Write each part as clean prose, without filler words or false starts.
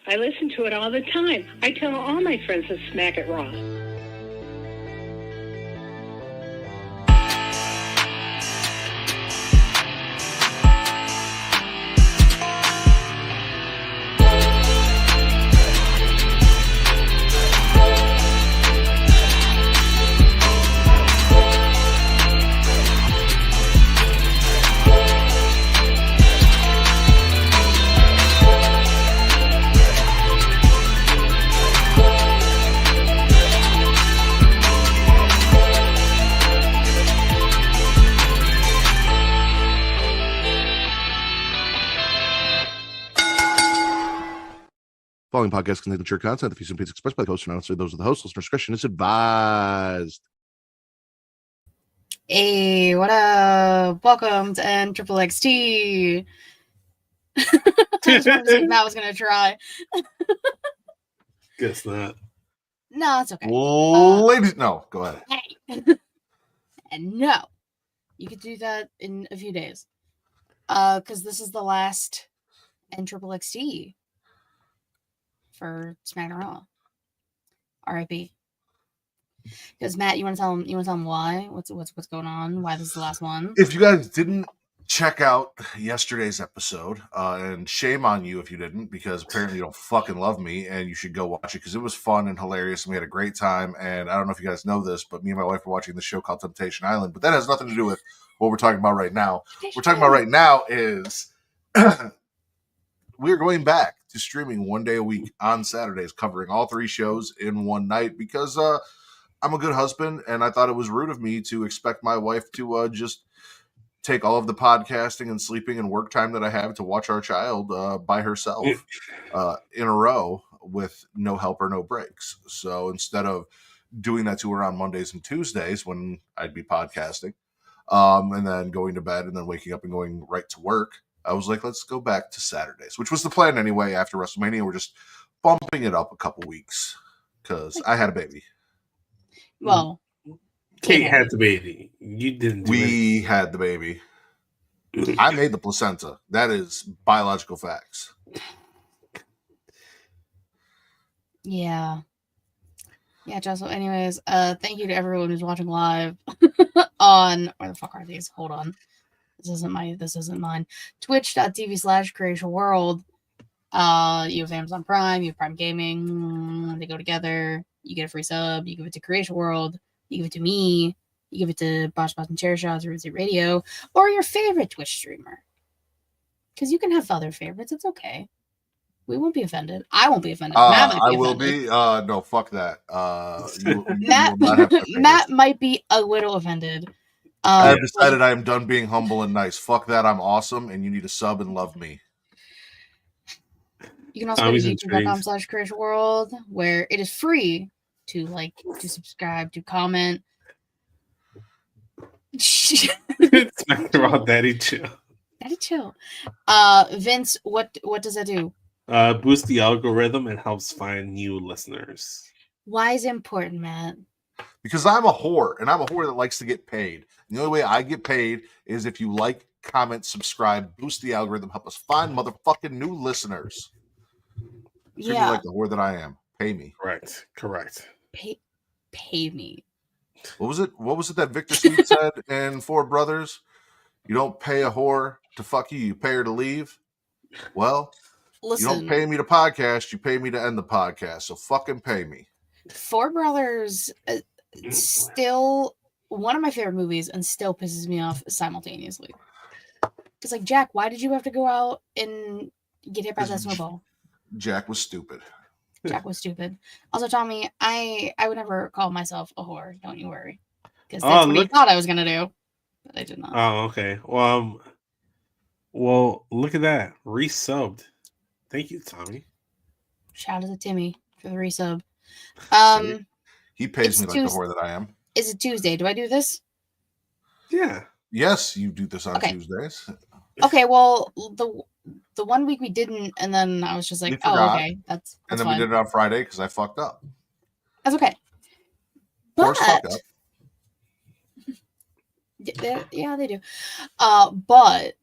I listen to it all the time. I tell all my friends to Smack It Raw. Following podcast contains mature content. The views and opinions expressed by the host are not necessarily those of the host. Listener discretion is advised. Hey, what up? Welcome to NXXXT. I just wanted to see if Matt was gonna try. Guess not. No, it's okay. Ladies, no, go ahead. Hey. And no, you could do that in a few days. Because this is the last NXXXT for Smackin It Raw. R.I.P. Because Matt, you want to tell him why? What's going on? Why this is the last one? If you guys didn't check out yesterday's episode, and shame on you if you didn't, because apparently you don't fucking love me, and you should go watch it because it was fun and hilarious, and we had a great time. And I don't know if you guys know this, but me and my wife were watching the show called Temptation Island, but that has nothing to do with what we're talking about right now. What we're talking about right now is we're going back to streaming one day a week on Saturdays, covering all three shows in one night because I'm a good husband, and I thought it was rude of me to expect my wife to just take all of the podcasting and sleeping and work time that I have to watch our child by herself in a row with no help or no breaks. So instead of doing that to her on Mondays and Tuesdays when I'd be podcasting, and then going to bed and then waking up and going right to work, I was like, let's go back to Saturdays, which was the plan anyway. After WrestleMania, we're just bumping it up a couple weeks because I had a baby. Well, Kate had the baby. You didn't. We had the baby. I made the placenta. That is biological facts. yeah. Yeah, Josh. So anyways, thank you to everyone who's watching live on where the fuck are these? Hold on. This isn't mine. Twitch.tv/Creation World. You have Amazon Prime, you have Prime Gaming. They go together. You get a free sub. You give it to Creation World. You give it to me. You give it to Bosh Bosh and Chair Shots or Ruca Radio or your favorite Twitch streamer. Because you can have other favorites. It's okay. We won't be offended. I won't be offended. Matt might be will offended. be. No, fuck that. Matt might be a little offended. I have decided I am done being humble and nice. Fuck that. I'm awesome, and you need to sub and love me. You can also go to youtube.com/Creation World, where it is free to like, to subscribe, to comment. Smackin It Raw, Daddy chill. Daddy chill. Vince, what does that do? Boost the algorithm and helps find new listeners. Why is it important, Matt? Because I'm a whore, and I'm a whore that likes to get paid. And the only way I get paid is if you like, comment, subscribe, boost the algorithm, help us find motherfucking new listeners. Treat me like the whore that I am. Pay me. Correct. Pay me. What was it that Victor Sweet said in Four Brothers? You don't pay a whore to fuck you pay her to leave. Well, listen, you don't pay me to podcast, you pay me to end the podcast. So fucking pay me. Four Brothers still one of my favorite movies and still pisses me off simultaneously. It's like, Jack, why did you have to go out and get hit by that snowball? Jack was stupid. Jack was stupid. Also, Tommy, I would never call myself a whore. Don't you worry. Because that's what he thought I was going to do. But I did not. Oh, okay. Well, look at that. Resubbed. Thank you, Tommy. Shout out to Timmy for the resub. He pays me like the whore that I am. Is it Tuesday? Do I do this? Yeah. Yes, you do this on Tuesdays. Okay, well, the 1 week we didn't, and then I was just like, oh, okay, that's and then fine. we did it on Friday because I fucked up. That's okay. But, fuck up. Yeah, they do. But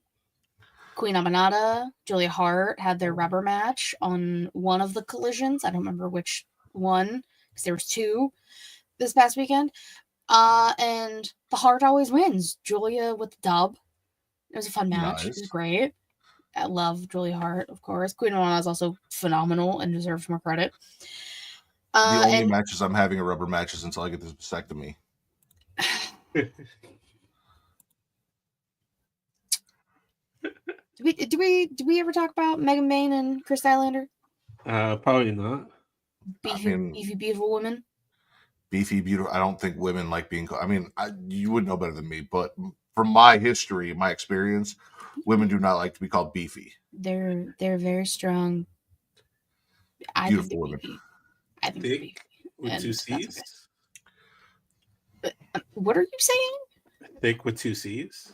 Queen Aminata, Julia Hart had their rubber match on one of the collisions. I don't remember which one, because there was 2 this past weekend. And the Hart always wins. Julia with the dub. It was a fun match. It was great. I love Julia Hart, of course. Queen Aminata is also phenomenal and deserves more credit. The only matches I'm having are rubber matches until I get this vasectomy. Did we ever talk about Megan Bayne and Chris Stylander? Probably not. Beefy, beautiful women. Beefy, beautiful. I don't think women like being. I mean, you would know better than me, but from my history, my experience, women do not like to be called beefy. They're very strong. Beautiful women. Beefy. I think they're beefy. With 2 C's. Okay. What are you saying? Thick with 2 C's.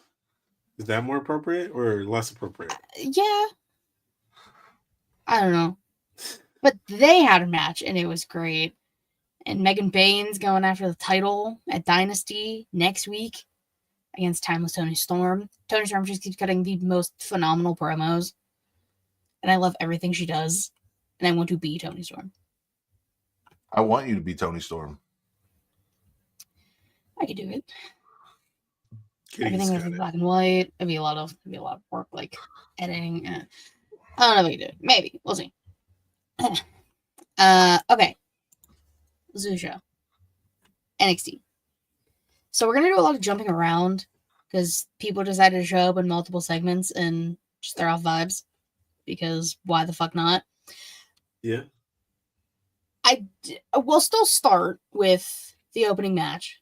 Is that more appropriate or less appropriate? Yeah. I don't know. But they had a match and it was great. And Megan Bayne's going after the title at Dynasty next week against Timeless Toni Storm. Toni Storm just keeps cutting the most phenomenal promos. And I love everything she does. And I want to be Toni Storm. I want you to be Toni Storm. I could do it. Everything would be black and white. It'd be a lot of work, like editing. I don't know if we can do it. Maybe. We'll see. Okay. Zusha. NXT. So we're gonna do a lot of jumping around because people decided to show up in multiple segments and just throw off vibes. Because why the fuck not? Yeah. We'll still start with the opening match.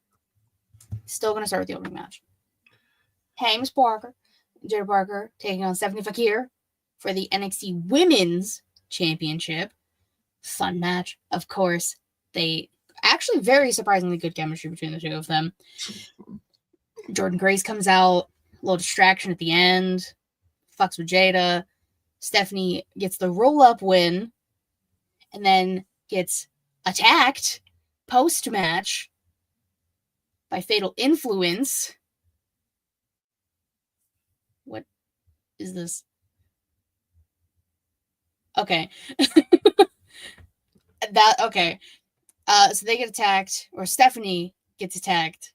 Still gonna start with the opening match. James Parker, Jaida Parker taking on Stephanie Vaquer for the NXT Women's Championship. Fun match, of course. They actually very surprisingly good chemistry between the 2 of them. Jordan Grace comes out, a little distraction at the end, fucks with Jaida. Stephanie gets the roll-up win, and then gets attacked post-match by Fatal Influence. What is this? Okay. Okay. So they get attacked, or Stephanie gets attacked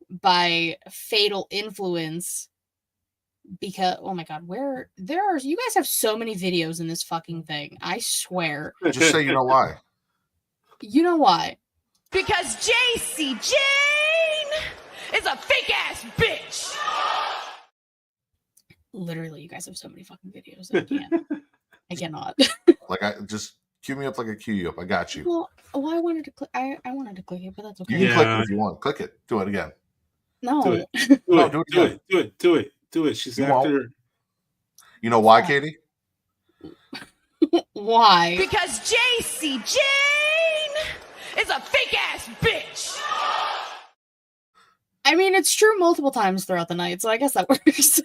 by Fatal Influence because, oh my god, you guys have so many videos in this fucking thing. I swear. Just say you know why. You know why? Because JC Jane is a fake ass bitch. Literally, you guys have so many fucking videos. I cannot. Like, I just cue me up like I cue you up. I got you. Well, I wanted to click. I wanted to click it, but that's okay. You can click it if you want. Click it. Do it again. No. Do it. Do it. She's You after. won't. You know why, Katie? Why? Because JC Jane is a fake ass bitch. I mean, it's true multiple times throughout the night, so I guess that works.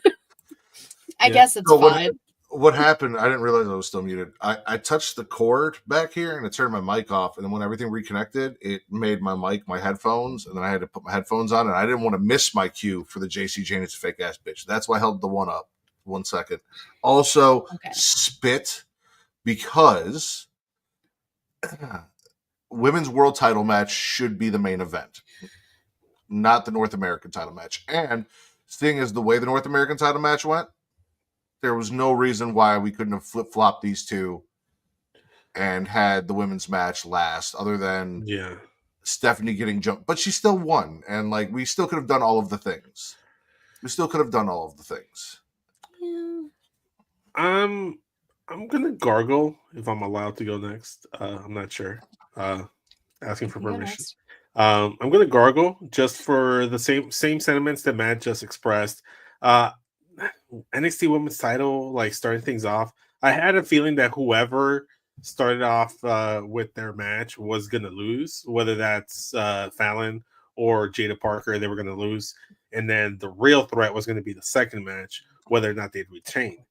I guess it's fine. What happened, I didn't realize I was still muted. I touched the cord back here and it turned my mic off. And then when everything reconnected, it made my mic my headphones. And then I had to put my headphones on. And I didn't want to miss my cue for the JC Jane is a fake ass bitch. That's why I held the one up. 1 second. Also, spit because women's world title match should be the main event, not the North American title match. And seeing as the way the North American title match went, there was no reason why we couldn't have flip-flopped these 2 and had the women's match last, other than Stephanie getting jumped. But she still won, and like we still could have done all of the things. Yeah. I'm gonna gargle if I'm allowed to go next. I'm not sure. Asking for permission. I'm gonna gargle just for the same sentiments that Matt just expressed. NXT Women's title, like starting things off, I had a feeling that whoever started off with their match was gonna lose, whether that's Fallon or Jaida Parker, they were gonna lose, and then the real threat was gonna be the second match, whether or not they'd retain.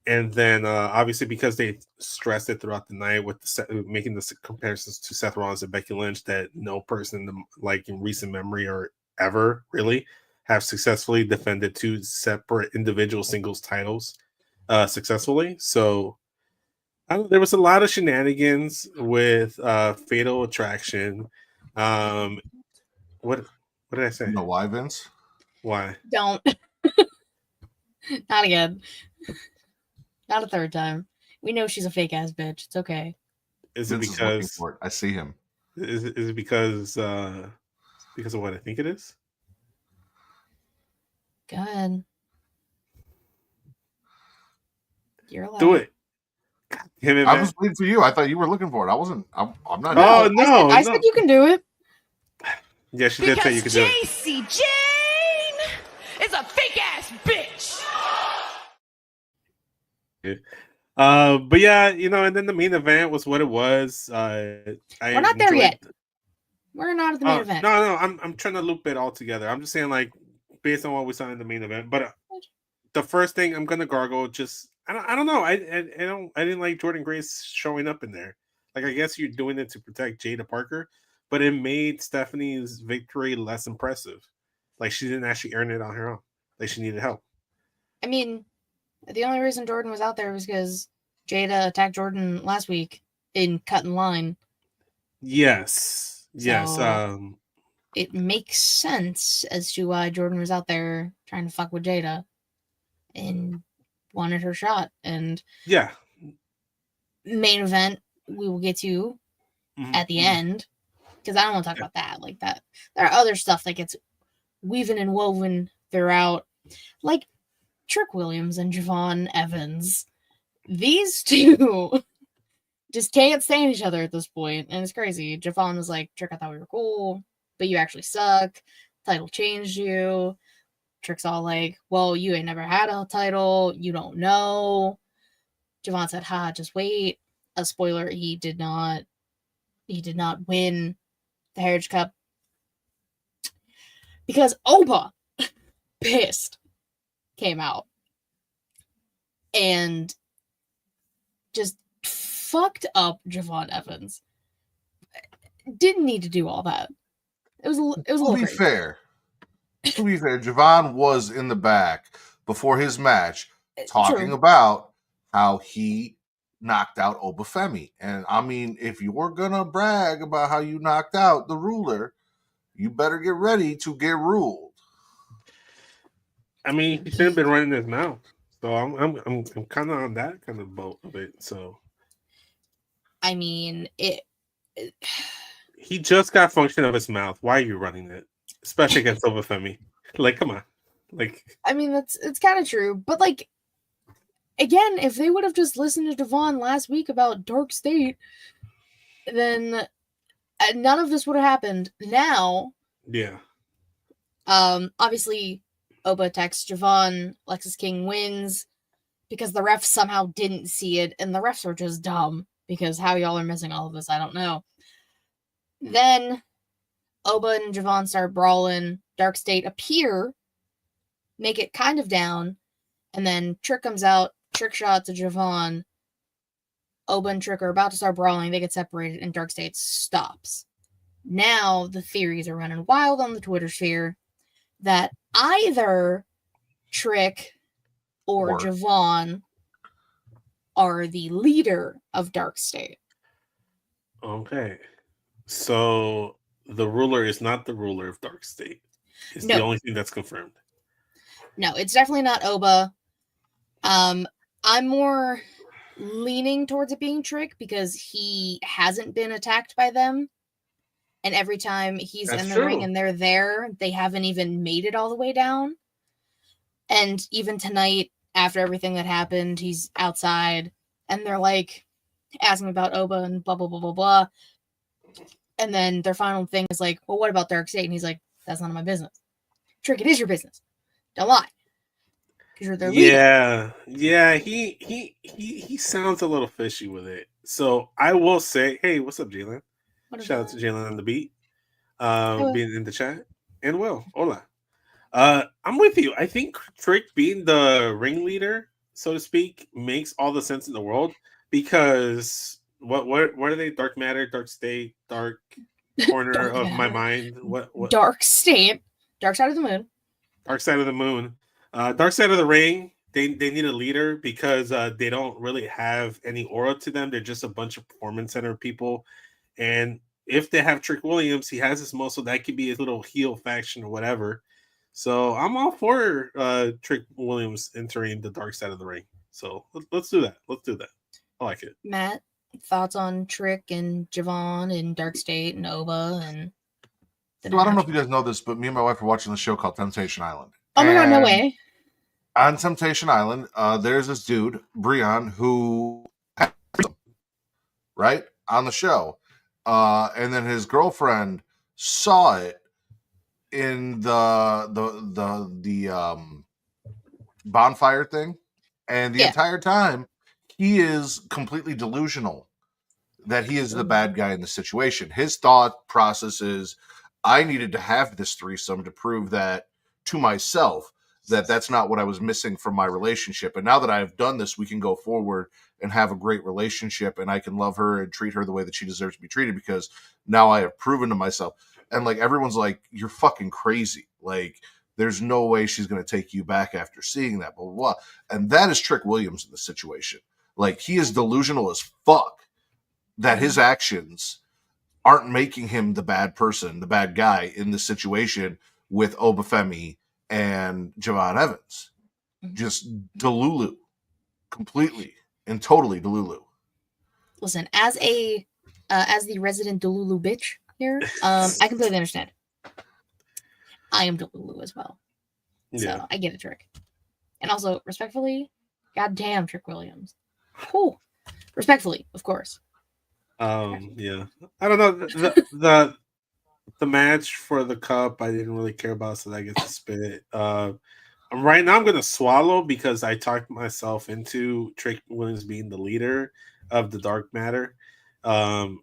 And then obviously because they stressed it throughout the night with making the comparisons to Seth Rollins and Becky Lynch that no person in recent memory or ever really have successfully defended 2 separate individual singles titles successfully. So there was a lot of shenanigans with Fatal Attraction. What did I say? You know why, Vince? Why? Don't. Not again. Not a third time. We know she's a fake ass bitch. It's okay. Is it Vince is looking because for it. I see him. is it because of what I think it is? Go ahead. You're allowed. Do it. God damn it, I man. was waiting for you. I thought you were looking for it. I wasn't. I'm not. Oh, no, I said you can do it. Yeah, she did say you could do it. JC Jane is a fake ass bitch. But yeah, and then the main event was what it was. We're not there yet. We're not at the main event. No, I'm trying to loop it all together. I'm just saying, like, based on what we saw in the main event. But the first thing I'm gonna gargle, just I don't know. I didn't like Jordynne Grace showing up in there. Like, I guess you're doing it to protect Jaida Parker, but it made Stephanie's victory less impressive. Like, she didn't actually earn it on her own. Like, she needed help. I mean, the only reason Jordynne was out there was because Jaida attacked Jordynne last week in cut in line. Yes. So, it makes sense as to why Jordynne was out there trying to fuck with Jaida and wanted her shot. And yeah, main event we will get to at the end, because I don't want to talk about that. Like, that there are other stuff that gets weaving and woven throughout, like Trick Williams and Javon Evans. These two just can't stand each other at this point, and it's crazy. Javon was like, Trick, I thought we were cool, but you actually suck. Title changed you. Trick's all like, well, you ain't never had a title. You don't know. Javon said, ha, just wait. A spoiler, he did not win the Heritage Cup because Oba pissed came out and just fucked up Javon Evans. Didn't need to do all that. It was a little To be fair, Javon was in the back before his match talking about how he knocked out Oba Femi. And I mean, if you're gonna brag about how you knocked out the ruler, you better get ready to get ruled. I mean, he shouldn't have been running his mouth. So I'm kind of on that kind of boat of it. So I mean, he just got function of his mouth. Why are you running it? Especially against Oba Femi. Like, come on. Like, I mean, it's kind of true, but like, again, if they would have just listened to Devon last week about Dark State, then none of this would have happened. Now, yeah. Obviously, Oba attacks Javon, Lexis King wins because the refs somehow didn't see it, and the refs are just dumb because how y'all are missing all of this, I don't know. Then Oba and Javon start brawling. Dark State appear, make it kind of down, and then Trick comes out, trick shot to Javon. Oba and Trick are about to start brawling. They get separated, and Dark State stops. Now the theories are running wild on the Twitter sphere that either Trick or Javon are the leader of Dark State. Okay. So the ruler is not the ruler of Dark State. It's the only thing that's confirmed. No, it's definitely not Oba. I'm more leaning towards it being Trick because he hasn't been attacked by them. And every time he's in the ring and they're there, they haven't even made it all the way down. And even tonight, after everything that happened, he's outside and they're like asking about Oba and blah, blah, blah, blah, blah. And then their final thing is like, well, what about Dark State? And he's like, that's none of my business. Trick, it is your business. Don't lie. Because you're their leader. Yeah. He sounds a little fishy with it. So I will say, hey, what's up, Jalen? Shout out to Jalen on the beat. Being in the chat. And Will, hola. I'm with you. I think Trick being the ringleader, so to speak, makes all the sense in the world because what are they? Dark matter, dark state, dark corner dark of matter. My mind. What? Dark state, dark side of the moon. Dark side of the moon. Dark side of the ring. they need a leader because they don't really have any aura to them. They're just a bunch of performance center people. And if they have Trick Williams, he has his muscle. That could be his little heel faction or whatever. So I'm all for Trick Williams entering the dark side of the ring. So let's do that. Let's do that. I like it. Matt, thoughts on Trick and Javon and Dark State and Oba and So I don't know if you guys know this, but me and my wife are watching the show called Temptation Island. Oh my god, no And way. On Temptation Island, there's this dude, Breon, who right on the show, and then his girlfriend saw it in the bonfire thing, and the entire time he is completely delusional that he is the bad guy in the situation. His thought process is, I needed to have this threesome to prove that to myself that that's not what I was missing from my relationship. And now that I've done this, we can go forward and have a great relationship, and I can love her and treat her the way that she deserves to be treated because now I have proven to myself. And like, everyone's like, you're fucking crazy. Like, there's no way she's going to take you back after seeing that, blah, blah, blah. And that is Trick Williams in the situation. Like, he is delusional as fuck that his actions aren't making him the bad person, the bad guy in this situation with Oba Femi and Javon Evans. Just Delulu. Completely and totally Delulu. Listen, as the resident Delulu bitch here, I completely understand. I am Delulu as well. So I get a Trick. And also, respectfully, goddamn Trick Williams. Whew. Respectfully, of course. Yeah. I don't know. The match for the cup I didn't really care about, so that gets to spit. Right now I'm gonna swallow because I talked myself into Trick Williams being the leader of the Dark Matter. And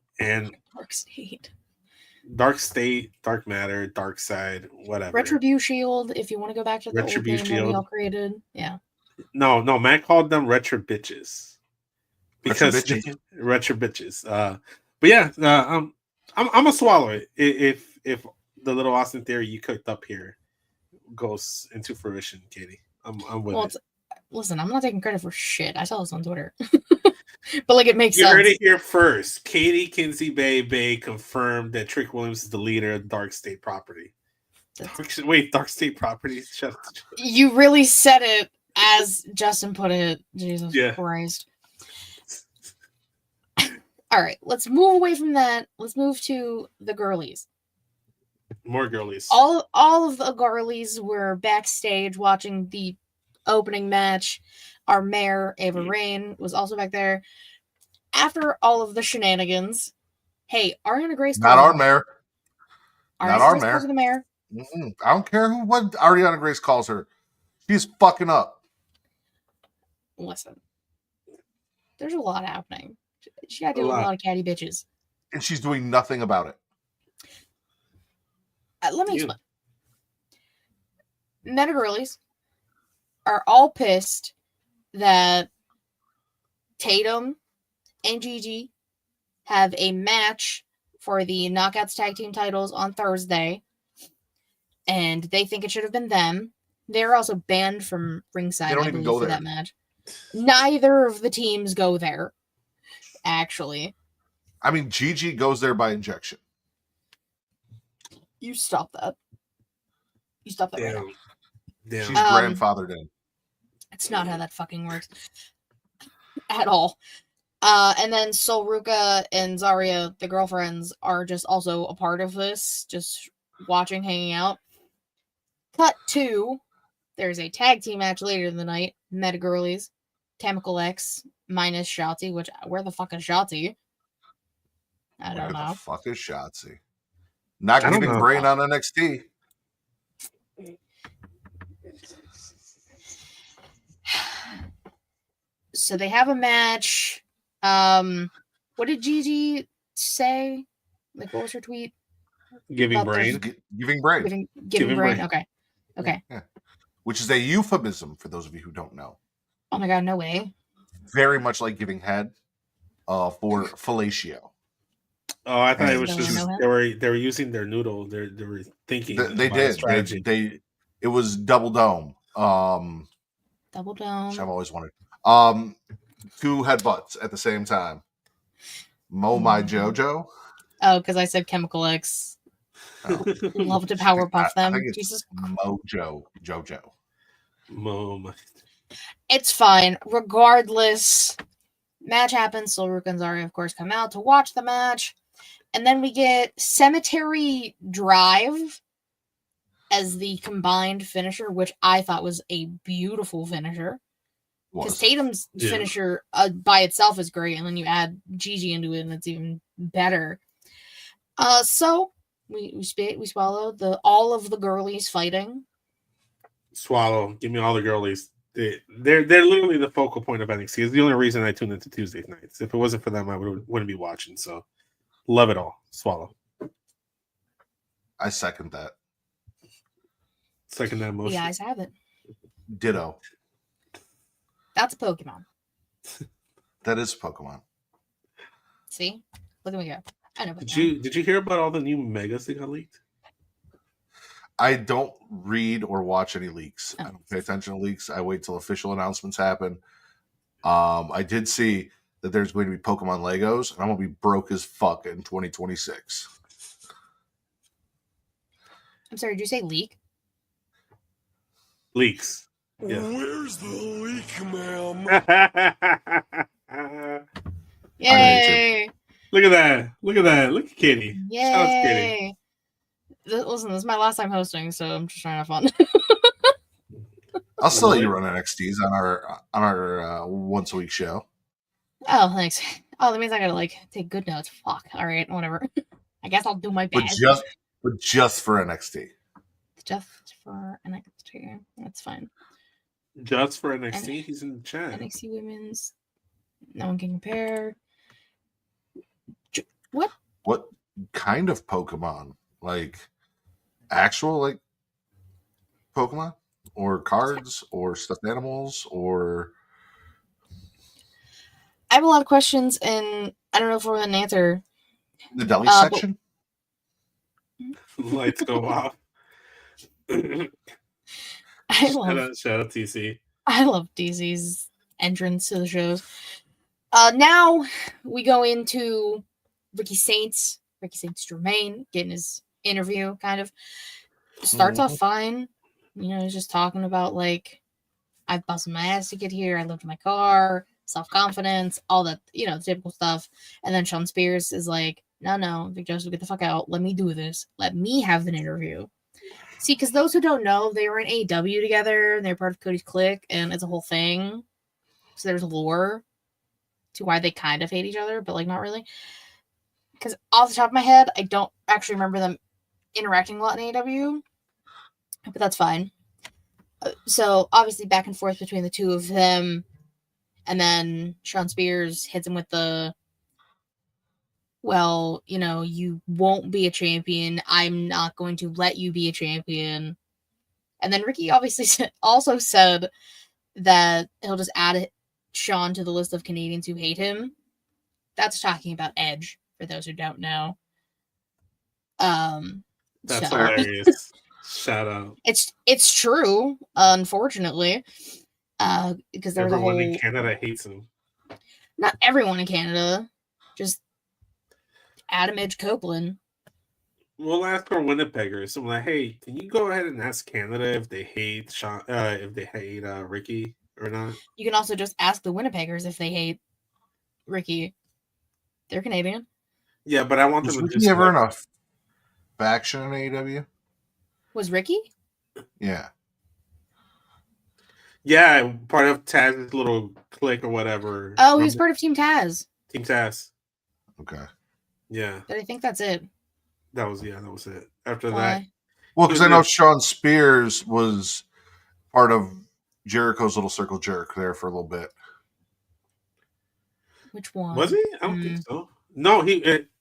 Dark State, Dark Matter, Dark Side, whatever. Retribution Shield, if you want to go back to the old name that we all created. Yeah. No, Matt called them Retro Bitches. Because Retro Bitches. But yeah, I'm gonna swallow it if the little Austin theory you cooked up here goes into fruition, Katie. I'm with it. Listen, I'm not taking credit for shit. I saw this on Twitter. But like, it makes sense. You heard it here first. Katie Kinsey Bay confirmed that Trick Williams is the leader of Dark State Property. Dark State Property? Shut up. You really said it as Justin put it. Jesus Christ. All right, let's move away from that. Let's move to the girlies. More girlies. All of the girlies were backstage watching the opening match. Our mayor, Ava Rain, was also back there. After all of the shenanigans, hey, Ariana Grace. Not our mayor. Not our mayor. The mayor. Mm-hmm. I don't care what Ariana Grace calls her. She's fucking up. Listen, there's a lot happening. She got to deal with a lot of catty bitches. And she's doing nothing about it. Let me explain. Meta girlies are all pissed that Tatum and Gigi have a match for the Knockouts Tag Team titles on Thursday. And they think it should have been them. They're also banned from ringside. They don't even go there. That match. Neither of the teams go there. Actually, I mean, Gigi goes there by injection. You stop that. You stop that right now. She's grandfathered in. It's not how that fucking works at all. And then Ruca and Zaria, the girlfriends, are just also a part of this, just watching, hanging out. Cut to, there's a tag team match later in the night. Meta girlies, Chemical X minus Shotzi, which, where the fuck is Shotzi? I don't know. Where the fuck is Shotzi? Not giving brain on NXT. So they have a match. What did Gigi say? Like, what was her tweet? Giving brain. Giving brain. Giving brain. Okay. Yeah. Which is a euphemism for those of you who don't know. Oh my god, no way. Very much like giving head for fellatio. Oh, I thought it was just they were using their noodle. They were thinking they did. It was double dome. Double down. which I've always wanted. 2 headbutts at the same time. My JoJo. Oh, because I said Chemical X. Oh, Love to power puff I them. think it's Jesus. JoJo. It's fine. Regardless, match happens. So Ruca and Zaria, of course, come out to watch the match. And then we get Cemetery Drive as the combined finisher, which I thought was a beautiful finisher. Because Tatum's finisher by itself is great, and then you add Gigi into it, and it's even better. So we swallowed all of the girlies fighting. Swallow. Give me all the girlies. They're literally the focal point of NXT. It's the only reason I tune into Tuesday nights. If it wasn't for them, I wouldn't be watching. So love it all. Swallow. I second that. Second that motion. You guys have it. Ditto. That's a Pokemon. That is Pokemon. See? Look at me go. I know. Did you hear about all the new megas that got leaked? I don't read or watch any leaks. I don't pay attention to leaks. I wait till official announcements happen. I did see that there's going to be Pokemon Legos, and I'm going to be broke as fuck in 2026. I'm sorry, did you say leak? Leaks. Yeah. Where's the leak, ma'am? Yay! Look at that. Look at Kitty. Yay! Shout out to Kitty. Listen, this is my last time hosting, so I'm just trying to have fun. I'll still let you run NXTs on our once a week show. Oh, thanks. Oh, that means I gotta take good notes. Fuck. All right, whatever. I guess I'll do my best. But just for NXT. Just for NXT. That's fine. Just for NXT, he's in the chat. NXT Women's. No one can compare. What? What kind of Pokemon? Like actual Pokemon? Or cards? Or stuffed animals? Or I have a lot of questions, and I don't know if we're going to answer. the deli section? Lights go off. Shout out TC. I love DC's entrance to the shows. Now we go into Ricky Saints Germain getting his interview. Kind of starts off fine. He's just talking about I busted my ass to get here. I lived in my car, self-confidence, all that, the typical stuff. And then Sean Spears is like, no, Vic Joseph, get the fuck out. Let me do this. Let me have an interview. See, because those who don't know, they were in AEW together, and they're part of Cody's clique, and it's a whole thing. So there's lore to why they kind of hate each other, but not really. Because off the top of my head, I don't actually remember them interacting a lot in AEW, but that's fine. So obviously back and forth between the two of them, and then Sean Spears hits him with the, well, you won't be a champion. I'm not going to let you be a champion. And then Ricky obviously also said that he'll just add Sean to the list of Canadians who hate him. That's talking about Edge, for those who don't know. That's hilarious. Shout out. It's true, unfortunately. Because there's everyone in Canada hates him. Not everyone in Canada. Just Adam Edge Copeland. We'll ask our Winnipeggers. So hey, can you go ahead and ask Canada if they hate Ricky or not? You can also just ask the Winnipeggers if they hate Ricky. They're Canadian. Yeah, but I want them to. Was Ricky ever in a faction in AEW? Was Ricky? Yeah. Yeah, part of Taz's little clique or whatever. Oh, he was part of Team Taz. Team Taz. Okay. Yeah. But I think that's it. That was it. After that. Well, because I know Sean Spears was part of Jericho's Little Circle Jerk there for a little bit. Which one? Was he? I don't think so. No,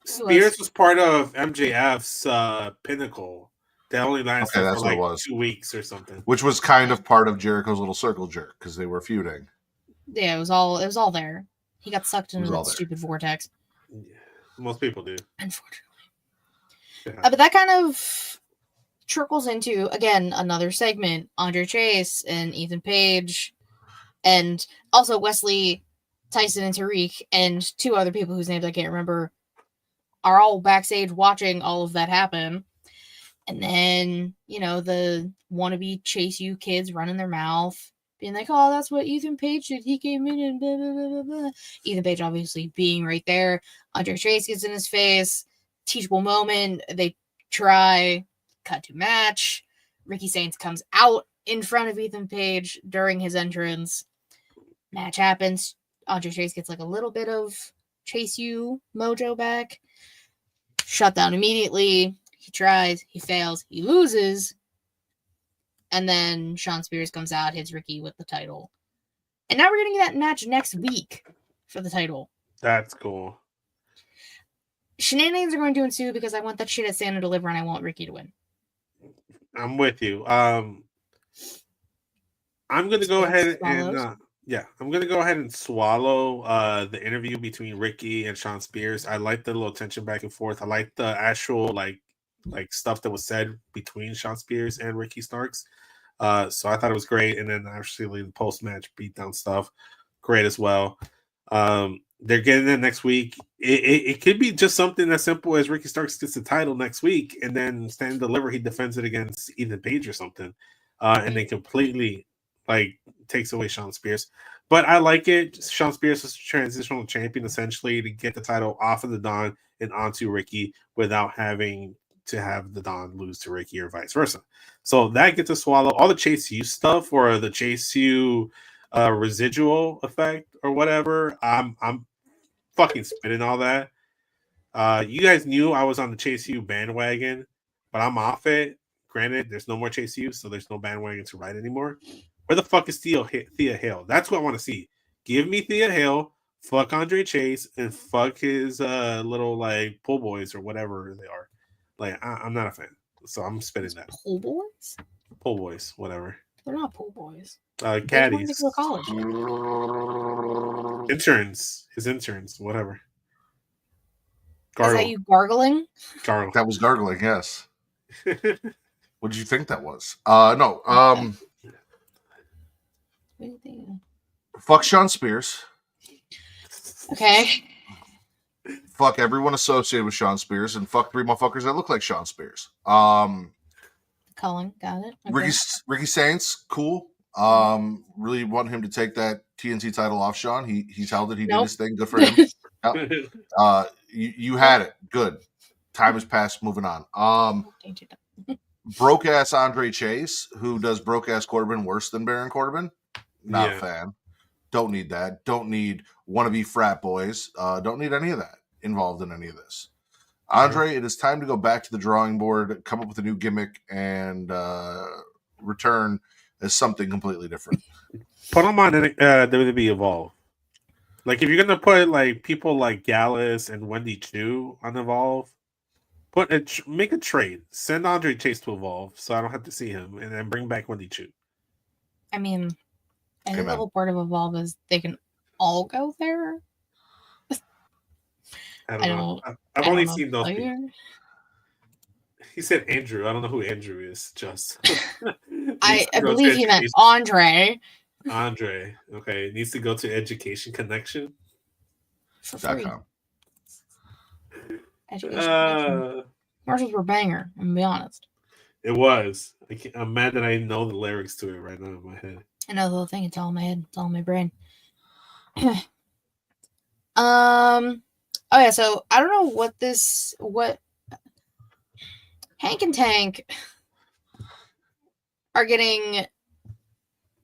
Spears was part of MJF's Pinnacle. That only lasted for 2 weeks or something. Which was kind of part of Jericho's Little Circle Jerk because they were feuding. Yeah, it was all there. He got sucked into that stupid vortex. Yeah, most people do. Unfortunately. Yeah. But that kind of trickles into, again, another segment. Andre Chase and Ethan Page And also Wesley, Tyson, and Tariq, and 2 other people whose names I can't remember, are all backstage watching all of that happen. And then, the wannabe Chase U kids running their mouth, being like, oh, that's what Ethan Page did. He came in and blah, blah, blah, blah. Ethan Page obviously being right there. Andre Chase gets in his face. Teachable moment. They try. Cut to match. Ricky Saints comes out in front of Ethan Page during his entrance. Match happens. Andre Chase gets like a little bit of Chase U mojo back. Shut down immediately. He tries. He fails. He loses. And then Shawn Spears comes out, hits Ricky with the title. And now we're getting that match next week for the title. That's cool. Shenanigans are going to ensue because I want that shit at Santa Deliver and I want Ricky to win. I'm with you. I'm gonna go ahead and I'm gonna go ahead and swallow the interview between Ricky and Shawn Spears. I like the little tension back and forth. I like the actual like stuff that was said between Shawn Spears and Ricky Starks. So I thought it was great. And then actually the post-match beatdown stuff, great as well. They're getting it next week. It could be just something as simple as Ricky Starks gets the title next week, and then Stand and Deliver, he defends it against Ethan Page or something, and then completely takes away Shawn Spears. But I like it. Shawn Spears is a transitional champion essentially to get the title off of the Don and onto Ricky without having to have the Don lose to Ricky or vice versa. So that gets to swallow all the Chase U stuff or the Chase U residual effect or whatever. I'm fucking spinning all that. You guys knew I was on the Chase U bandwagon, but I'm off it. Granted, there's no more Chase U, so there's no bandwagon to ride anymore. Where the fuck is Thea Hale? That's what I want to see. Give me Thea Hale, fuck Andre Chase, and fuck his little pull boys or whatever they are. I'm not a fan, so I'm spinning that. Pull boys? Pull boys, whatever. They're not pull boys. Caddies. They college. Interns. His interns, whatever. Gargle. Is that you gargling? Gargle. That was gargling, yes. What did you think that was? No. What do you think? Fuck Shawn Spears. Okay. Fuck everyone associated with Shawn Spears, and fuck 3 motherfuckers that look like Shawn Spears. Culling, got it. Okay. Ricky Saints, cool. Really want him to take that TNT title off Shawn. He's held it. He did his thing. Good for him. You had it. Good. Time has passed. Moving on. Broke ass Andre Chase, who does broke ass Corbin worse than Baron Corbin. Not a fan. Don't need that. Don't need wannabe frat boys. Don't need any of that involved in any of this. Andre, it is time to go back to the drawing board, come up with a new gimmick, and return as something completely different. Put them on WWE Evolve. If you're gonna put people like Gallus and Wendy Chu on Evolve, make a trade. Send Andre Chase to Evolve, so I don't have to see him, and then bring back Wendy Chu. I mean, I think the whole part of Evolve is they can all go there. I don't know. I've only seen those people. He said Andrew. I don't know who Andrew is. Just I believe he meant Andre. Andre. Okay. Needs to go to Education Connection. For free. Education Connection. Commercials were banger, I'm gonna be honest. It was. I'm mad that I know the lyrics to it right now in my head. I know the whole thing. It's all in my head. It's all in my brain. Oh yeah, so I don't know what Hank and Tank are getting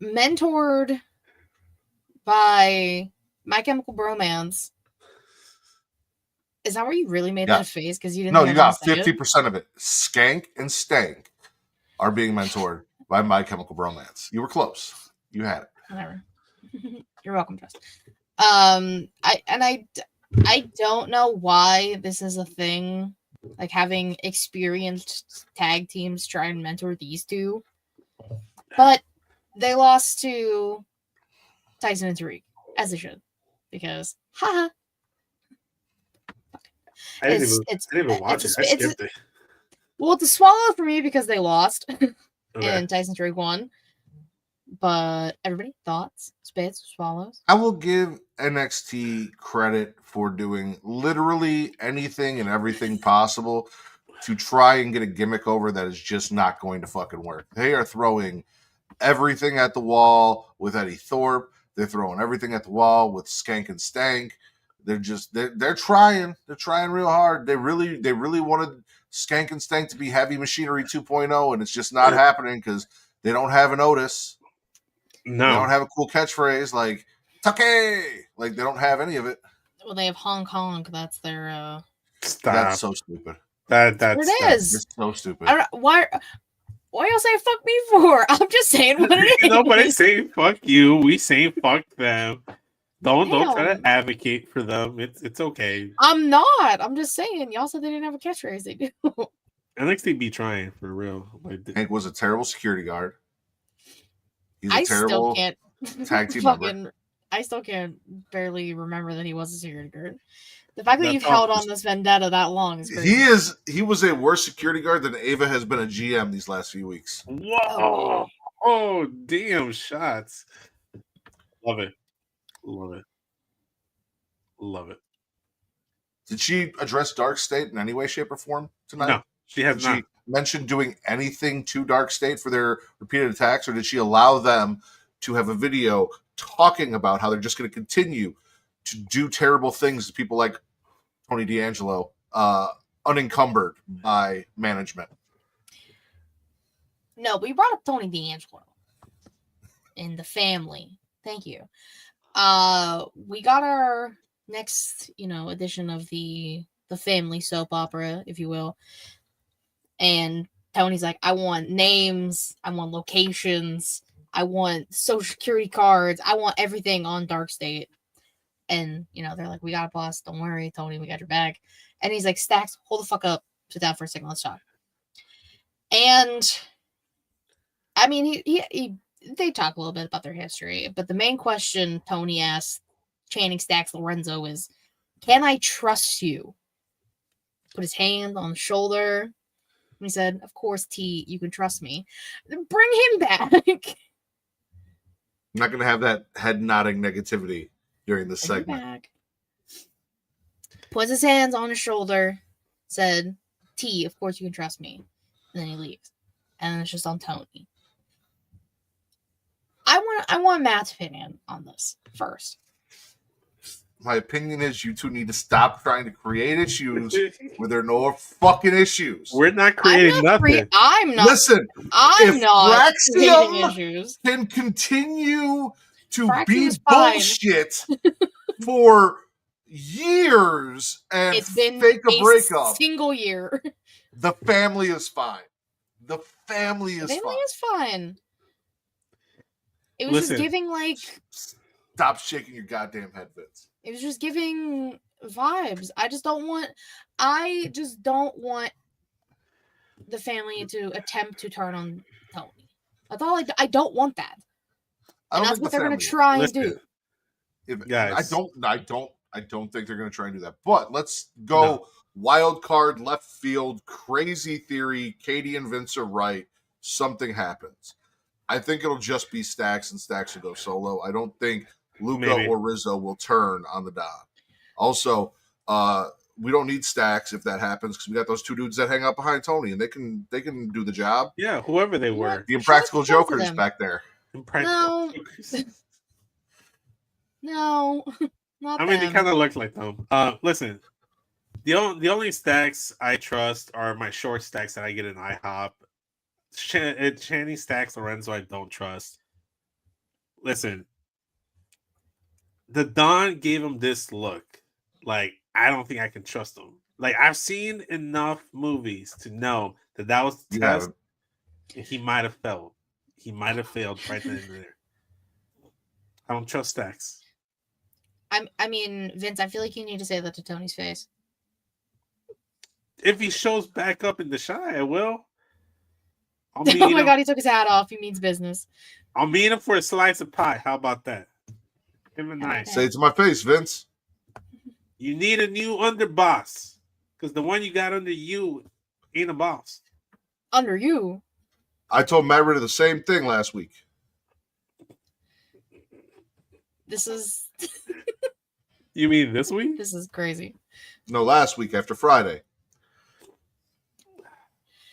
mentored by My Chemical Bromance. Is that where you really made that face? Because you didn't. No, you got 50% of it. Skank and Stank are being mentored by My Chemical Bromance. You were close. You had it. Whatever. You're welcome, Trust. I don't know why this is a thing. Having experienced tag teams try and mentor these two, but they lost to Tyson and Tariq, as they should, because haha. I didn't even watch it. I skipped it. Well, it's a swallow for me because they lost and Tyson Tariq won. But everybody, thoughts, spits, swallows. I will give NXT credit for doing literally anything and everything possible to try and get a gimmick over that is just not going to fucking work. They are throwing everything at the wall with Eddy Thorpe. They're throwing everything at the wall with Skank and Stank. They're trying. They're trying real hard. They really wanted Skank and Stank to be Heavy Machinery 2.0, and it's just not happening because they don't have an Otis. No. They don't have a cool catchphrase like "Tucky." Like they don't have any of it. Well, they have Hong Kong. That's their. Stop. That's so stupid. That's It is. It's so stupid. I don't, why y'all say fuck me for? I'm just saying what it is. Nobody's saying fuck you. We saying fuck them. Don't try to Damn. advocate for them. It's okay. I'm not. I'm just saying. Y'all said they didn't have a catchphrase. They do. NXT be trying for real. Like, Hank was a terrible security guard. He's a I still terrible can't. tag team member. Fucking. I still can't barely remember that he was a security guard. The fact that That's you've held all. on this vendetta that long is crazy. He was a worse security guard than Ava has been a GM these last few weeks. whoa. Oh, damn shots. Love it. Love it. Love it. Did she address Dark State in any way, shape, or form tonight? No, she has Did not. she mention doing anything to Dark State for their repeated attacks, or did she allow them to have a video talking about how they're just going to continue to do terrible things to people like Tony D'Angelo, unencumbered by management? No, we brought up Tony D'Angelo and the family. Thank you. We got our next, edition of the family soap opera, if you will. And Tony's like, I want names, I want locations, I want social security cards, I want everything on Dark State. And, they're like, we got a boss, don't worry, Tony, we got your back. And he's like, Stacks, hold the fuck up, sit down for a second, let's talk. And I mean, they talk a little bit about their history, but the main question Tony asked Channing Stacks Lorenzo is, can I trust you? Put his hand on the shoulder. And he said, of course, T, you can trust me. Bring him back. I'm not going to have that head nodding negativity during this Bring him segment. back. Puts his hands on his shoulder. Said, T, of course you can trust me. And then he leaves. And then it's just on Tony. I want Matt's opinion on this first. My opinion is you two need to stop trying to create issues where there are no fucking issues. We're not creating nothing. I'm not. Listen, I'm if not creating Fraxium issues. can continue to Fraxium be is fine. bullshit for years and It's been fake a a breakup, single year. the family is fine. The family is Family fine. is fine. It was Listen. just giving Stop shaking your goddamn head, Vince. it was just giving vibes. I just don't want the family to attempt to turn on Tony. That's all I don't want that. And that's think what the they're going to family- try and Listen. do. I Guys. don't think they're going to try and do that. But let's go wild card, left field, crazy theory. Katie and Vince are right. Something happens. I think it'll just be Stacks, and Stacks will go solo. I don't think Luca Maybe. or Rizzo will turn on the Don. Also, we don't need Stacks if that happens because we got those two dudes that hang out behind Tony, and they can do the job. Yeah, whoever they were. The Impractical Shout out to both of Jokers them. back there. No. No, not I mean, they them. kind of look like them. Listen, the only stacks I trust are my short stacks that I get in IHOP. Channing Stacks Lorenzo, I don't trust. Listen, the Don gave him this look. Like, I don't think I can trust him. Like, I've seen enough movies to know that was the You test. haven't. And he might have failed. He might have failed right then and there. I don't trust Stacks. I mean, Vince, I feel like you need to say that to Tony's face. If he shows back up in the Shy, I will. I'll Oh meet my him. god, he took his hat off. He means business. I'll meet him for a slice of pie. How about that? Him and nice. Say it to my face, Vince. You need a new underboss because the one you got under you ain't a boss. Under you. I told Matt Ritter the same thing last week. This is You mean this week? this is crazy. No, last week after Friday.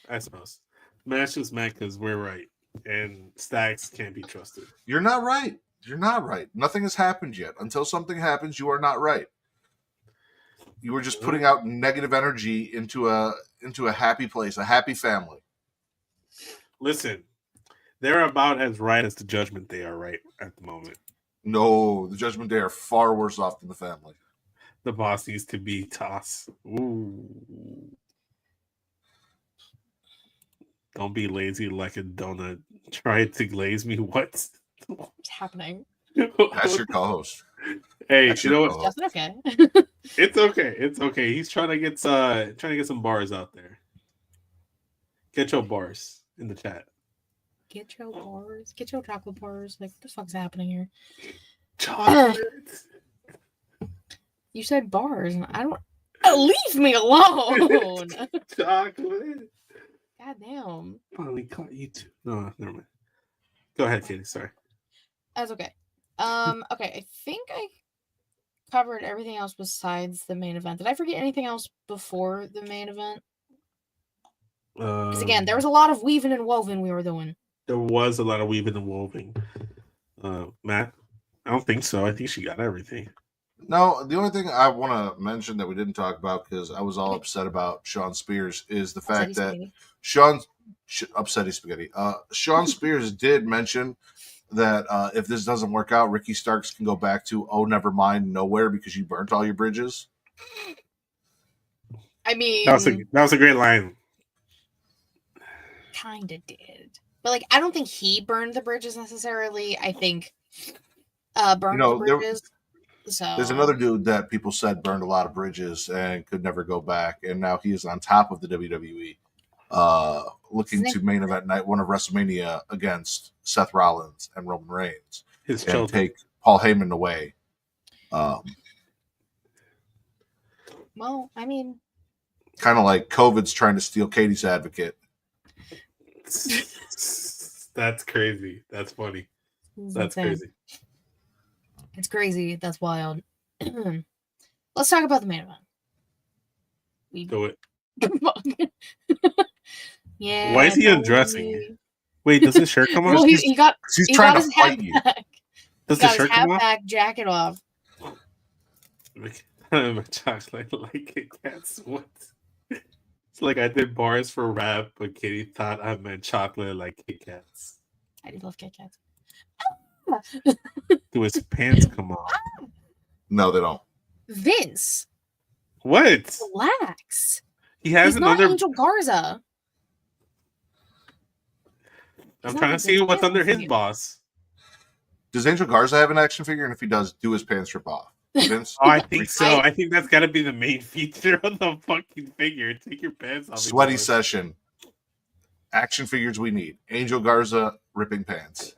I suppose. Match is mad because we're right, and Stags can't be trusted. You're not right. You're not right. Nothing has happened yet. Until something happens, you are not right. You were just putting out negative energy into a happy place, a happy family. Listen, they're about as right as the Judgment Day are right at the moment. No, the Judgment Day are far worse off than the family. The boss needs to be tossed. Ooh. Don't be lazy like a donut. Try to glaze me. What's happening? That's your co-host. Hey, That's you know your what? co-host. Just okay. It's okay. It's okay. He's trying to get some bars out there. Get your bars in the chat. Get your bars. Get your chocolate bars. Like, what the fuck's happening here? Chocolate. You said bars, and I don't. Leave me alone. Chocolate. God damn. Finally caught you too. No, never mind. Go ahead, Katie. Sorry. That's okay. Okay, I think I covered everything else besides the main event. Did I forget anything else before the main event? Because again, there was a lot of weaving and woven we were doing. There was a lot of weaving and woven. Matt, I don't think so. I think she got everything. No, the only thing I want to mention that we didn't talk about because I was all upset about Sean Spears is the fact that Sean Spears did mention that if this doesn't work out, Ricky Starks can go back to never mind, nowhere because you burnt all your bridges. I mean, that was a great line. Kinda did, but like I don't think he burned the bridges necessarily. I think burned the bridges. There's another dude that people said burned a lot of bridges and could never go back, and now he is on top of the WWE, looking to main event night one of WrestleMania against Seth Rollins and Roman Reigns, His and children. take Paul Heyman away. Well, I mean, kind of like COVID's trying to steal Katie's advocate. That's crazy. That's funny. That's crazy. It's crazy. That's wild. Let's talk about the main event. Do it. Yeah. Why is he undressing? Wait, does his shirt come off? Well, he's trying to his fight you. Does the shirt come off? Back jacket off. My chocolate like Kit Kats. What? It's like I did bars for rap, but Kitty thought I meant chocolate like Kit Kats. I do love Kit Kats. Do his pants come off? No, they don't. Vince. What? Relax. He has He's not another. Angel Garza. I'm trying to see what's under his boss. Does Angel Garza have an action figure? And if he does, do his pants rip off? Vince? Oh, I think so. I think that's got to be the main feature of the fucking figure. Take your pants off. Sweaty session. Action figures we need. Angel Garza ripping pants.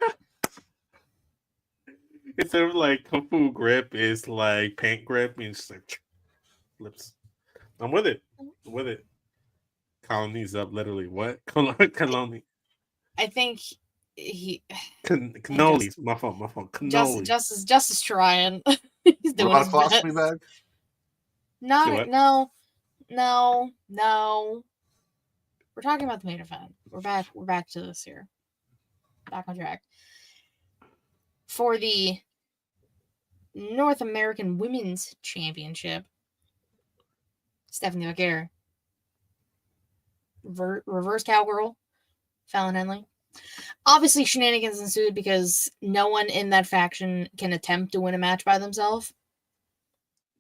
Instead of like Kung Fu grip is like pant grip, means just like lips. I'm with it. I'm with it. Colony's up, literally. What? Colony. I think he. Cannolis. My phone. Cannoli. Justice trying. He's doing what his about a best. colostomy bag? No. We're talking about the main event. We're back to this here. Back on track. For the North American Women's Championship, Stephanie Vaquer, reverse cowgirl, Fallon Henley. Obviously, shenanigans ensued because no one in that faction can attempt to win a match by themselves.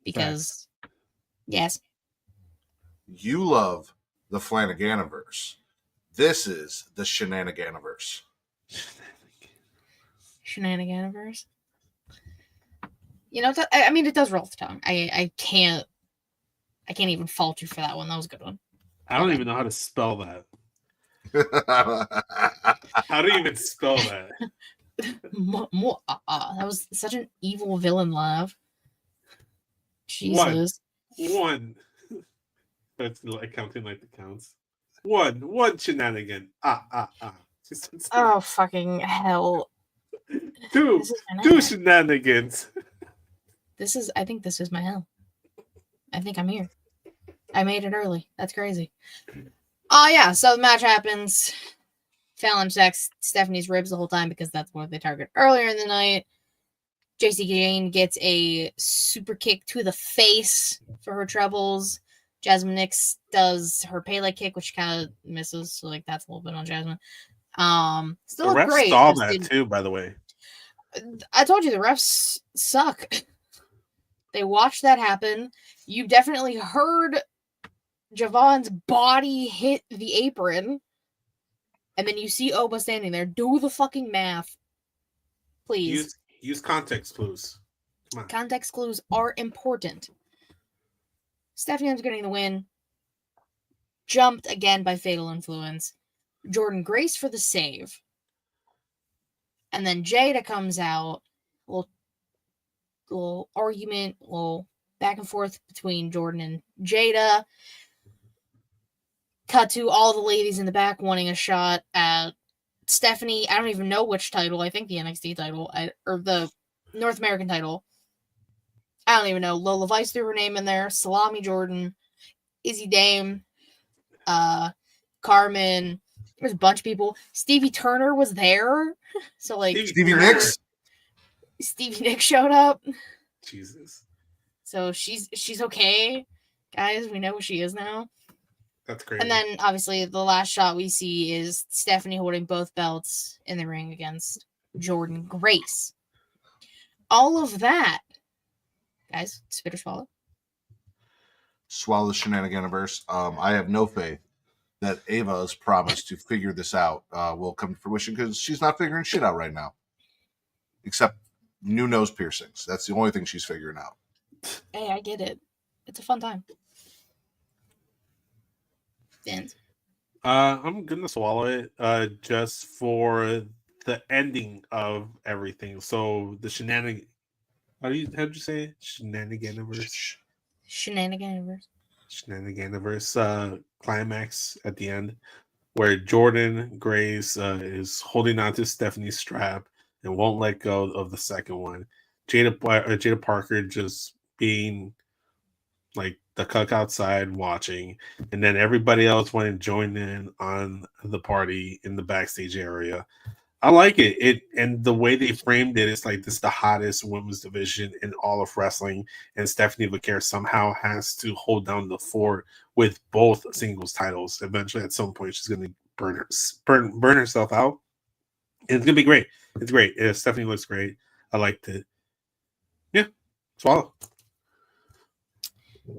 Because, yes. You love the Flanaganiverse. This is the Shenaniganiverse. Shenaniganiverse. You know, I mean, it does roll off the tongue. I can't even fault you for that one. That was a good one. I don't even know how to spell that. How do you even spell that? That was such an evil villain laugh. Jesus. One. That's like counting like the counts. One shenanigan. Oh, fucking hell. Two This is my nightmare. shenanigans. I think this is my hell. I think I'm here. I made it early. That's crazy. Oh, yeah. So the match happens. Fallon checks Stephanie's ribs the whole time because that's what they target earlier in the night. JC Jane gets a super kick to the face for her troubles. Jasmine Nix does her Pele kick, which kind of misses. So, like, that's a little bit on Jasmine. Still The look refs great. saw just that didn't- too, by the way. I told you the refs suck. They watched that happen. You definitely heard Javon's body hit the apron. And then you see Oba standing there. Do the fucking math. Please. Use context clues. Come on. Context clues are important. Stephanie ends up getting the win. Jumped again by Fatal Influence. Jordan Grace for the save. And then Jaida comes out. Little argument, little back and forth between Jordan and Jaida. Cut to all the ladies in the back wanting a shot at Stephanie. I don't even know which title. I think the NXT title or the North American title. I don't even know. Lola Vice threw her name in there. Salami Jordan, Izzy Dame, Carmen. There's a bunch of people. Stevie Turner was there. So like Stevie Nicks. Stevie Nicks showed up. Jesus. So she's okay. Guys, we know who she is now. That's crazy. And then obviously the last shot we see is Stephanie holding both belts in the ring against Jordan Grace. All of that, guys, spit or swallow. Swallow the shenanigans. I have no faith that Ava's promise to figure this out will come to fruition because she's not figuring shit out right now. Except new nose piercings. That's the only thing she's figuring out. Hey, I get it. It's a fun time. Vince. I'm gonna swallow it just for the ending of everything. So the shenanigan. How'd you say it? Shenaniganiverse. Shenaniganiverse climax at the end where Jordan Grace is holding on to Stephanie's strap and won't let go of the second one. Jaida Parker just being like the cuck outside watching, and then everybody else wanting to join in on the party in the backstage area. I like it. And the way they framed it, it's like this is the hottest women's division in all of wrestling, and Stephanie Vaquer somehow has to hold down the fort with both singles titles. Eventually, at some point, she's going to burn herself out, and it's going to be great. It's great. Stephanie looks great. I liked it. Yeah, swallow.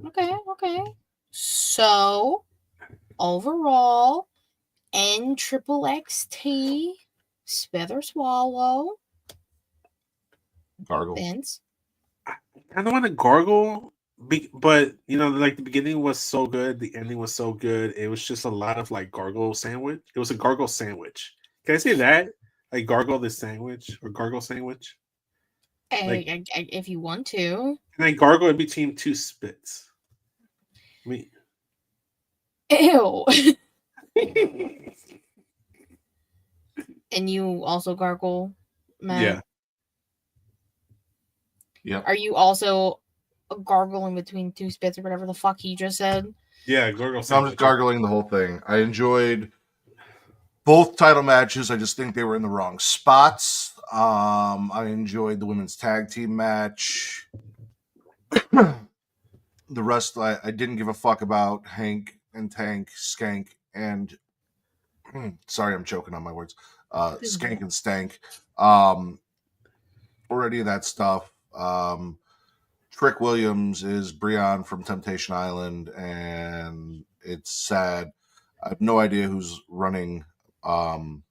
Okay. So, overall, NXXXT, spit or swallow. Gargle. Vince. I don't want to gargle, but you know, like the beginning was so good, the ending was so good. It was just a lot of like gargle sandwich. It was a gargle sandwich. Can I say that? Like gargle the sandwich or gargle sandwich? If you want to. And I gargle in between two spits. I mean, Ew. And you also gargle, Matt? yeah. Yep. Are you also gargling between two spits or whatever the fuck he just said? Yeah, gargle So I'm sandwich. just gargling the whole thing. I enjoyed both title matches. I just think they were in the wrong spots. I enjoyed the women's tag team match. The rest, I didn't give a fuck about Hank and Tank, Skank, and sorry, I'm choking on my words. Skank and Stank. Or any of that stuff. Trick Williams is Breon from Temptation Island, and it's sad. I have no idea who's running the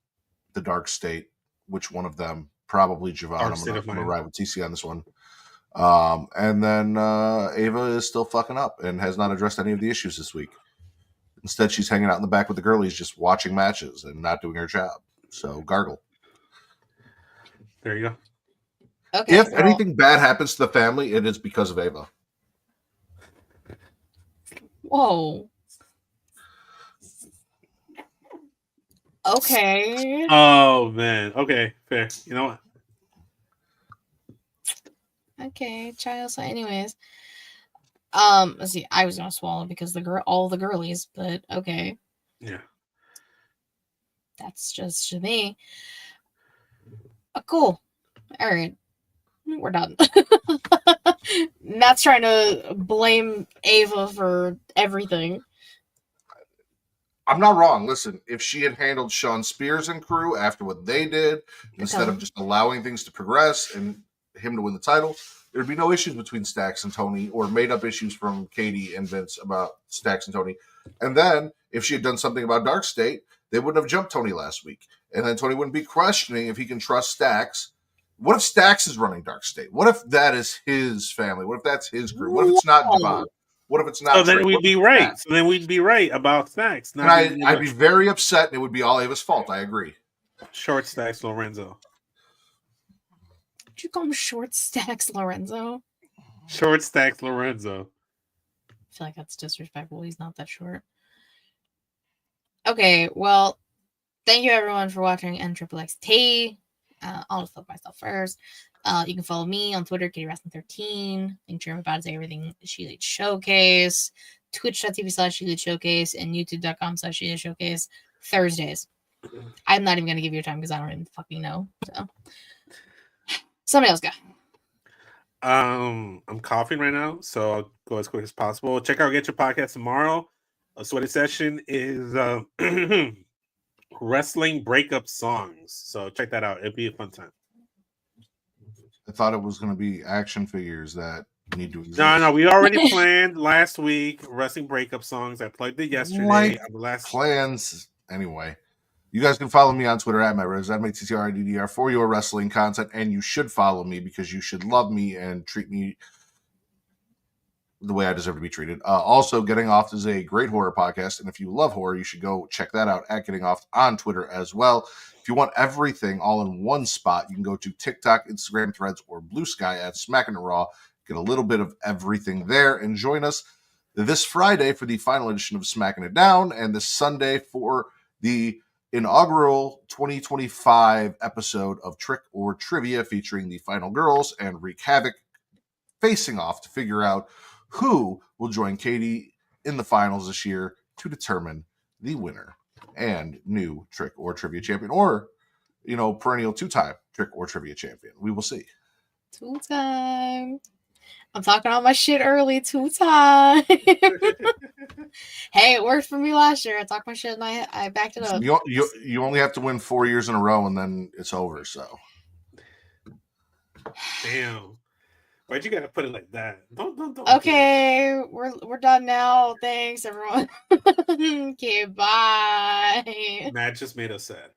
Dark State. Which one of them? Probably Javon. I'm going to ride with TC on this one. And then Ava is still fucking up and has not addressed any of the issues this week. Instead, she's hanging out in the back with the girlies, just watching matches and not doing her job. So, gargle. There you go. Okay. If anything bad happens to the family, it is because of Ava. Whoa. Okay. Oh man. Okay, fair. You know what? Okay, child. So, anyways, let's see. I was gonna swallow because all the girlies, but okay, Yeah. that's just me. Cool. All right, we're done. Matt's trying to blame Ava for everything. I'm not wrong. Listen, if she had handled Sean Spears and crew after what they did, instead of Okay. just allowing things to progress and him to win the title, there'd be no issues between Stax and Tony, or made up issues from Katie and Vince about Stax and Tony. And then if she had done something about Dark State, they wouldn't have jumped Tony last week. And then Tony wouldn't be questioning if he can trust Stax. What if Stax is running Dark State? What if that is his family? What if that's his crew? What if it's not Devon? What if it's not? So then Trey? we'd What be if it's right. Matt? So then we'd be right about Stacks. And I'd be very upset, and it would be all Ava's fault. I agree. Short Stacks Lorenzo. Did you call him Short Stacks Lorenzo? Short Stacks Lorenzo. I feel like that's disrespectful. He's not that short. Okay, well, thank you everyone for watching NXXT. I'll just flip myself first. You can follow me on Twitter, KittyWrestling13. Link to about say everything She Leads Showcase, twitch.tv/She Leads Showcase, and youtube.com/She Leads Showcase Thursdays. I'm not even gonna give you a time because I don't even fucking know. So somebody else go. I'm coughing right now, so I'll go as quick as possible. Check out Get Your Podcast tomorrow. A sweaty session is wrestling breakup songs. So check that out. It'll be a fun time. I thought it was going to be action figures that need to exist. No, we already planned last week wrestling breakup songs. I plugged it yesterday. Plans anyway. You guys can follow me on Twitter at MattRose, for your wrestling content, and you should follow me because you should love me and treat me the way I deserve to be treated. Also, Getting Off is a great horror podcast, and if you love horror, you should go check that out at Getting Off on Twitter as well. If you want everything all in one spot, you can go to TikTok, Instagram, Threads, or Blue Sky at Smackin It Raw. Get a little bit of everything there, and join us this Friday for the final edition of Smackin It Down, and this Sunday for the inaugural 2025 episode of Trick or Trivia featuring the final girls and Wreak Havoc facing off to figure out who will join Katie in the finals this year to determine the winner and new Trick or Trivia champion, or, perennial two-time Trick or Trivia champion. We will see. 2 time. I'm talking all my shit early. 2 time. Hey, it worked for me last year. I talked my shit and I backed it up. You only have to win 4 years in a row, and then it's over. So, damn. Why'd you gotta put it like that? Don't. Okay, we're done now. Thanks, everyone. Okay, bye. Matt just made us sad.